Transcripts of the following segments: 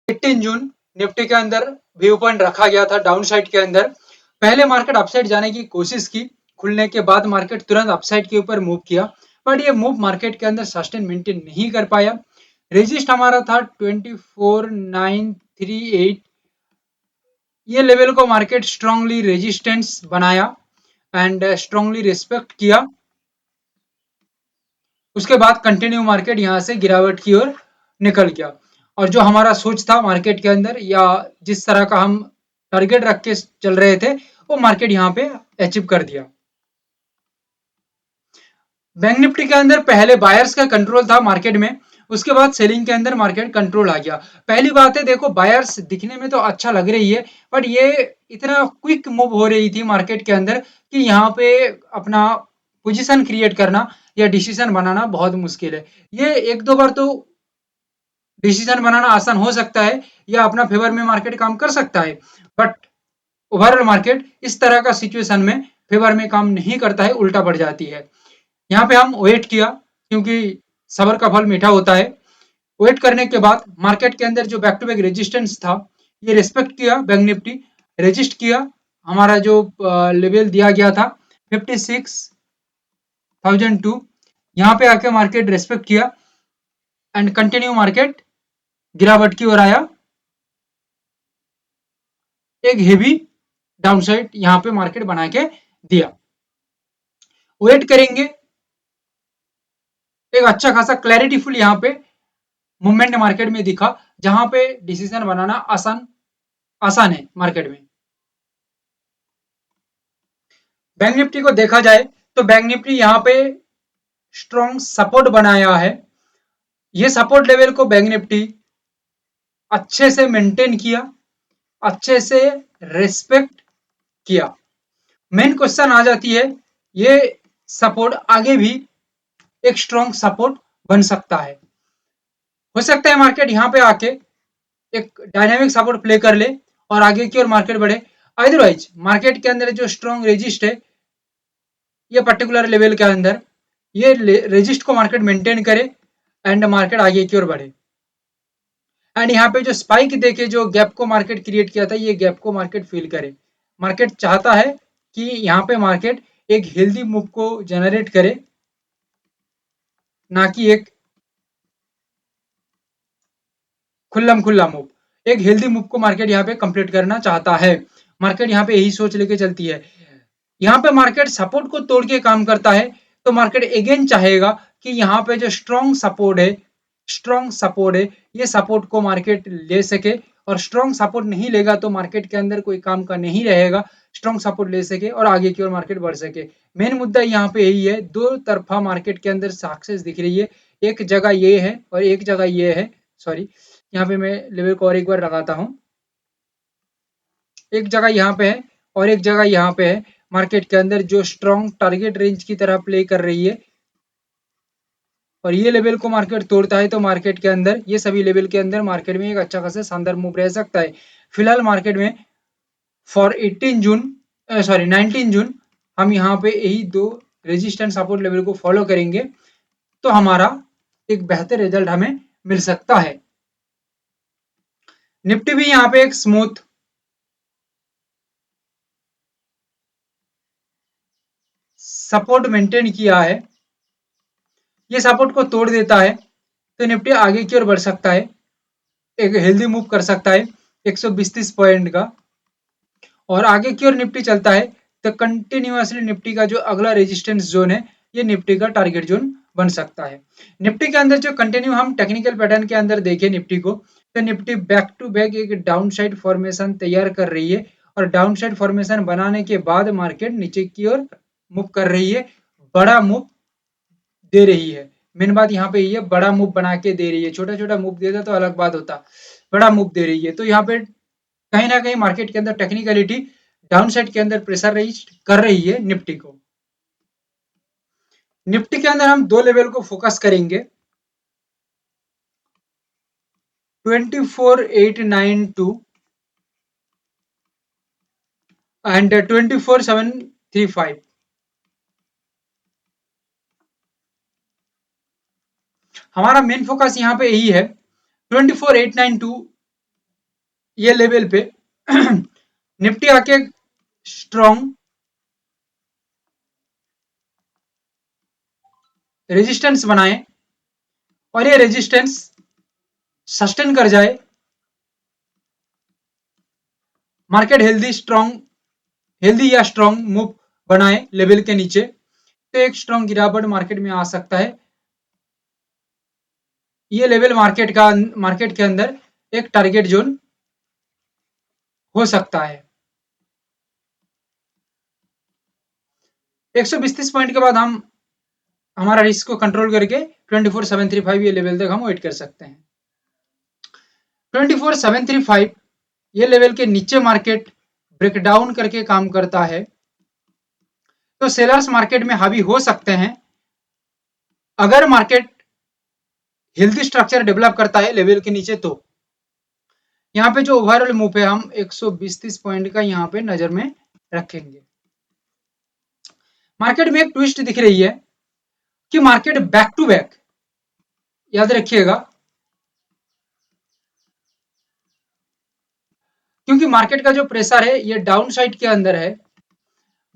18 जून Nifty के अंदर view point रखा गया था डाउन साइड के अंदर। पहले मार्केट अपसाइड जाने की कोशिश की, खुलने के बाद मार्केट तुरंत अपसाइड के ऊपर मूव किया, बट ये मूव मार्केट के अंदर सस्टेन मेंटेन नहीं कर पाया। रेजिस्ट हमारा था 24938, ये लेवल को मार्केट स्ट्रांगली रेजिस्टेंस बनाया एंड स्ट्रांगली रिस्पेक्ट किया। उसके बाद कंटिन्यू मार्केट यहाँ से गिरावट की ओर निकल गया, और जो हमारा सोच था मार्केट के अंदर या जिस तरह का हम टारगेट रख के चल रहे थे वो मार्केट यहाँ पे अचीव कर दिया। बैंक निफ्टी के अंदर पहले बायर्स का कंट्रोल था मार्केट में, उसके बाद सेलिंग के अंदर मार्केट कंट्रोल आ गया। पहली बात है, देखो बायर्स दिखने में तो अच्छा लग रही है, बट ये इतना क्विक मूव हो रही थी मार्केट के अंदर कि यहाँ पे अपना पोजीशन क्रिएट करना या डिसीजन बनाना बहुत मुश्किल है। ये एक दो बार तो डिसीजन बनाना आसान हो सकता है या अपना फेवर में मार्केट काम कर सकता है, बट ओवरऑल मार्केट इस तरह का सिचुएशन में फेवर में काम नहीं करता है, उल्टा पड़ जाती है। यहाँ पे हम वेट किया, क्योंकि सबर का फल मीठा होता है। वेट करने के बाद मार्केट के अंदर जो बैक टू बैक रेजिस्टेंस था ये रिस्पेक्ट किया, बैंक निफ्टी रेजिस्ट किया, हमारा जो लेवल दिया गया था 56,002, यहाँ पे आके मार्केट रेस्पेक्ट किया एंड कंटिन्यू मार्केट गिरावट की ओर आया, एक हेवी डाउनसाइड यहाँ पे मार्केट बना के दिया। वेट करेंगे, एक अच्छा खासा क्लैरिटी फुल यहाँ पे मूवमेंट मार्केट में दिखा, जहां पे डिसीजन बनाना आसान आसान है मार्केट में। बैंक निफ्टी को देखा जाए तो बैंक निफ्टी यहाँ पे स्ट्रॉन्ग सपोर्ट बनाया है। ये सपोर्ट लेवल को बैंक निफ्टी अच्छे से मेंटेन किया, अच्छे से रिस्पेक्ट किया। मेन क्वेश्चन आ जाती है, ये सपोर्ट आगे भी एक स्ट्रॉन्ग सपोर्ट बन सकता है। हो सकता है मार्केट यहाँ पे आके एक डायनामिक सपोर्ट प्ले कर ले और आगे की ओर मार्केट बढ़े। अदरवाइज मार्केट के अंदर जो स्ट्रॉन्ग रेजिस्ट है ये पर्टिकुलर लेवल के अंदर, ये रेजिस्ट को मार्केट मेंटेन करे एंड मार्केट आगे की ओर बढ़े। एंड यहाँ पे जो स्पाइक देके जो गैप को मार्केट क्रिएट किया था, ये गैप को मार्केट फिल करे। मार्केट चाहता है कि यहाँ पे मार्केट एक हेल्दी मूव को जनरेट करे, ना कि एक खुल्लम खुल्ला मूव। एक हेल्दी मूव को मार्केट यहाँ पे कंप्लीट करना चाहता है। मार्केट यहाँ पे यही सोच लेके चलती है। यहाँ पे मार्केट सपोर्ट को तोड़ के काम करता है, तो मार्केट अगेन चाहेगा कि यहाँ पे जो स्ट्रॉन्ग सपोर्ट है, ये सपोर्ट को मार्केट ले सके, और स्ट्रॉन्ग सपोर्ट नहीं लेगा तो मार्केट के अंदर कोई काम का नहीं रहेगा। स्ट्रॉन्ग सपोर्ट ले सके और आगे की ओर मार्केट बढ़ सके। मेन मुद्दा यहाँ पे यही है, दो तरफा मार्केट के अंदर सक्सेस दिख रही है। एक जगह ये है और एक जगह ये है, सॉरी यहाँ पे मैं लेवल को और एक बार लगाता हूँ। एक जगह यहाँ पे है और एक जगह यहाँ पे है, मार्केट के अंदर जो स्ट्रॉन्ग टारगेट रेंज की तरह प्ले कर रही है, और ये लेवल को मार्केट तोड़ता है तो मार्केट के अंदर ये सभी लेवल के अंदर मार्केट में एक अच्छा खासा शानदार मूव रह सकता है। फिलहाल मार्केट में फॉर 18 जून सॉरी 19 जून हम यहाँ पे यही दो रेजिस्टेंट सपोर्ट लेवल को फॉलो करेंगे, तो हमारा एक बेहतर रिजल्ट हमें मिल सकता है। निफ्टी भी यहाँ पे एक स्मूथ सपोर्ट मेंटेन किया है, ये सपोर्ट को तोड़ देता है तो निफ्टी आगे की ओर बढ़ सकता है, एक हेल्दी मूव कर सकता है 120-30 पॉइंट का, और आगे की ओर निफ्टी चलता है तो कंटिन्यूअसली निफ्टी का जो अगला रेजिस्टेंस जोन है ये निफ्टी का टारगेट जोन बन सकता है। निफ्टी के अंदर जो कंटिन्यू हम टेक्निकल पैटर्न के अंदर देखें निफ्टी को, तो निफ्टी बैक टू बैक एक डाउन साइड फॉर्मेशन तैयार कर रही है, और डाउन साइड फॉर्मेशन बनाने के बाद मार्केट नीचे की ओर मूव कर रही है, बड़ा मूव दे रही है। मेन बात यहाँ पे ये बड़ा मूव बना के दे रही है, छोटा छोटा मूव देता तो अलग बात होता, बड़ा मूव दे रही है। तो यहाँ पे कहीं ना कहीं मार्केट के अंदर टेक्निकलिटी डाउन साइड के अंदर प्रेशर कर रही है निफ्टी को। निफ्टी के अंदर हम दो लेवल को फोकस करेंगे, 24,892 एंड 24,735। हमारा मेन फोकस यहाँ पे यही है, 24,892 ये लेवल पे निफ्टी आके स्ट्रॉन्ग रेजिस्टेंस बनाए और ये रेजिस्टेंस सस्टेन कर जाए, मार्केट हेल्दी या स्ट्रॉन्ग मूव बनाए लेवल के नीचे, तो एक स्ट्रॉन्ग गिरावट मार्केट में आ सकता है। ये लेवल मार्केट के अंदर एक टारगेट जोन हो सकता है। 120 पॉइंट के बाद हम हमारा रिस्क को कंट्रोल करके 24735 ये लेवल तक हम वेट कर सकते हैं। 24735 ये लेवल के नीचे मार्केट ब्रेकडाउन करके काम करता है, तो सेलर्स मार्केट में हावी हो सकते हैं। अगर मार्केट हेल्दी स्ट्रक्चर डेवलप करता है लेवल के नीचे, तो यहाँ पे जो ओवरऑल मूव है हम 120 पॉइंट का यहाँ पे नजर में रखेंगे। मार्केट में एक ट्विस्ट दिख रही है कि मार्केट बैक टू बैक, याद रखिएगा, क्योंकि मार्केट का जो प्रेशर है ये डाउन साइड के अंदर है,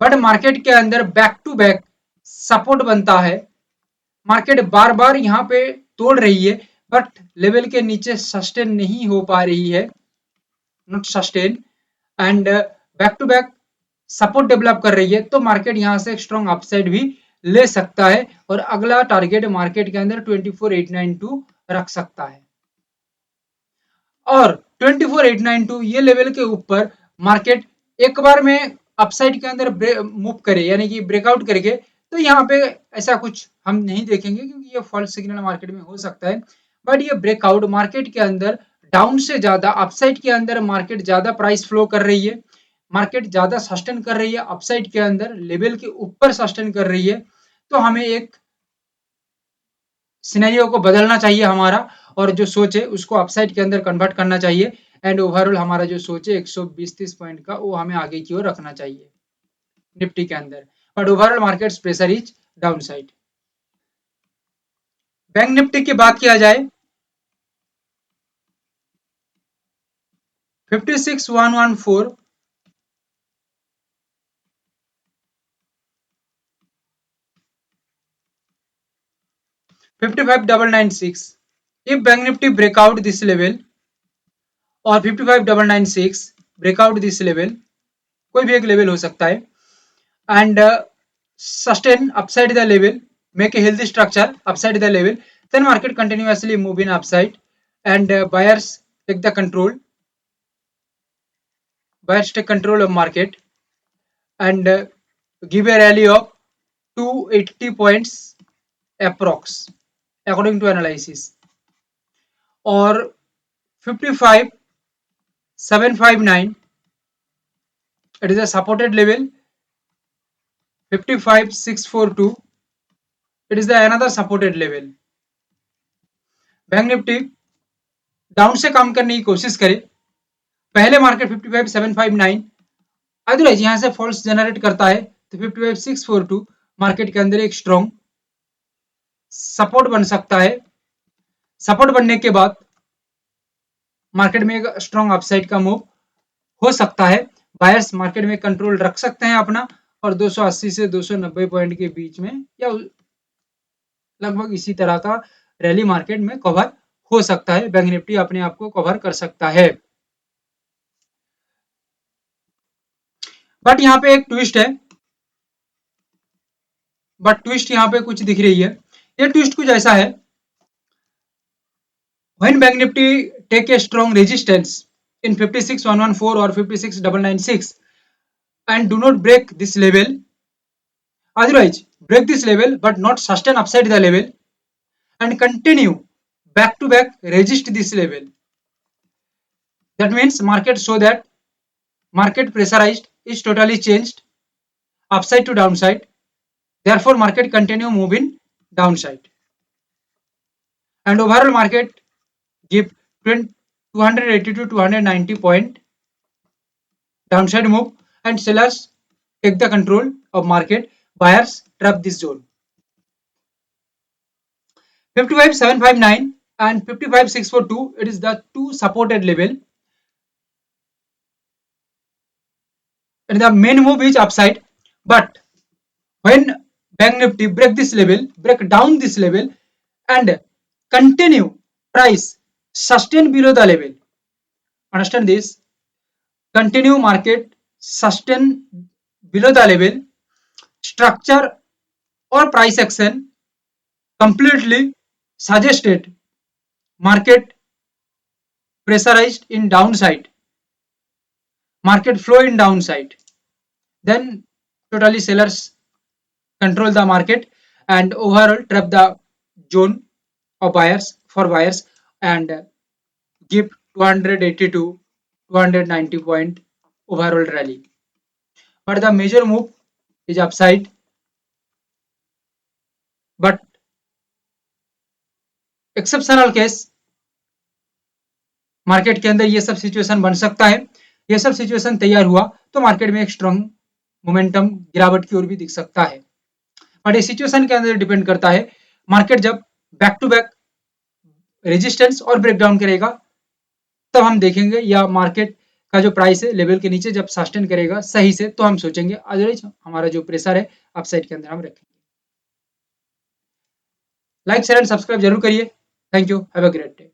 बट मार्केट के अंदर बैक टू बैक सपोर्ट बनता है। मार्केट बार बार यहाँ पे तोड़ रही है, बट लेवल के नीचे सस्टेन नहीं हो पा रही है, not sustain, and back to back support develop कर रही है, तो मार्केट यहाँ से एक स्ट्रॉन्ग अपसाइड भी ले सकता है और अगला टारगेट मार्केट के अंदर 24892 रख सकता है। और 24892 ये लेवल के ऊपर मार्केट एक बार में अपसाइड के अंदर मूव करे, यानी कि ब्रेकआउट करके, तो यहाँ पे ऐसा कुछ हम नहीं देखेंगे, क्योंकि ये फॉल्स सिग्नल मार्केट में हो सकता है। बट ये ब्रेकआउट मार्केट के अंदर डाउन से ज्यादा अपसाइड के अंदर मार्केट ज्यादा प्राइस फ्लो कर रही है, मार्केट ज्यादा सस्टेन कर रही है, अपसाइड के अंदर लेवल के ऊपर सस्टेन कर रही है, तो हमें एक सिनेरियो को बदलना चाहिए हमारा, और जो सोच है उसको अपसाइड के अंदर कन्वर्ट करना चाहिए, एंड ओवरऑल हमारा जो सोच है 120-30 पॉइंट का, वो हमें आगे की ओर रखना चाहिए निफ्टी के अंदर। But overall market pressure is down side. Bank Nifty की बात किया जाए, 56114, 55996, if bank nifty break out this level और 55996 ब्रेकआउट दिस लेवल, कोई भी एक लेवल हो सकता है, and sustain upside the level, make a healthy structure upside the level, then market continuously move in upside, and buyers take control of market, and give a rally of 280 points approx according to analysis, or 55759, it is a supported level, 55642, it is the another supported level। Bank Nifty down से काम करने की कोशिश करे, पहले market 55759, otherwise यहां से false generate करता है, तो 55642 मार्केट के अंदर एक स्ट्रॉन्ग सपोर्ट बन सकता है। सपोर्ट बनने के बाद मार्केट में एक स्ट्रॉन्ग अपसाइड का मूव हो सकता है, बायर्स मार्केट में कंट्रोल रख सकते हैं अपना, और 280 से 290 पॉइंट के बीच में या लगभग इसी तरह का रैली मार्केट में कवर हो सकता है, बैंक निफ्टी अपने आप को कवर कर सकता है। बट यहाँ पे एक ट्विस्ट है, बट ट्विस्ट यहाँ पे कुछ दिख रही है, ये ट्विस्ट कुछ ऐसा है, when bank nifty take a strong resistance in 56114 or 56996 and do not break this level, otherwise break this level but not sustain upside the level and continue back to back resist this level, that means market show that market pressurized is totally changed upside to downside, therefore market continue moving downside, and overall market give 280 to 290 point downside move, and sellers take the control of market, buyers trap this zone। 55759 and 55642, it is the two supported level, and the main move is upside. But when Bank Nifty break down this level and continue price sustain below the level. Understand this? Continue market sustain below the level, structure or price action completely suggested market pressurized in downside, market flow in downside. Then totally sellers control the market and overall trap the zone of buyers and give 280 to 290 point overall rally. But the major move is upside. But exceptional case market के अंदर ये सब situation बन सकता है। ये सब situation तैयार हुआ तो मार्केट में एक स्ट्रॉन्ग मोमेंटम गिरावट की ओर भी दिख सकता है। बट इस सिचुएशन के अंदर डिपेंड करता है मार्केट जब बैक टू बैक रेजिस्टेंस और ब्रेकडाउन करेगा तब हम देखेंगे, या मार्केट का जो प्राइस है लेवल के नीचे जब सस्टेन करेगा सही से तो हम सोचेंगे, अदरवाइज हमारा जो प्रेशर है अपसाइड के अंदर हम रखेंगे। लाइक शेयर एंड सब्सक्राइब जरूर करिए। Thank you, have a great day.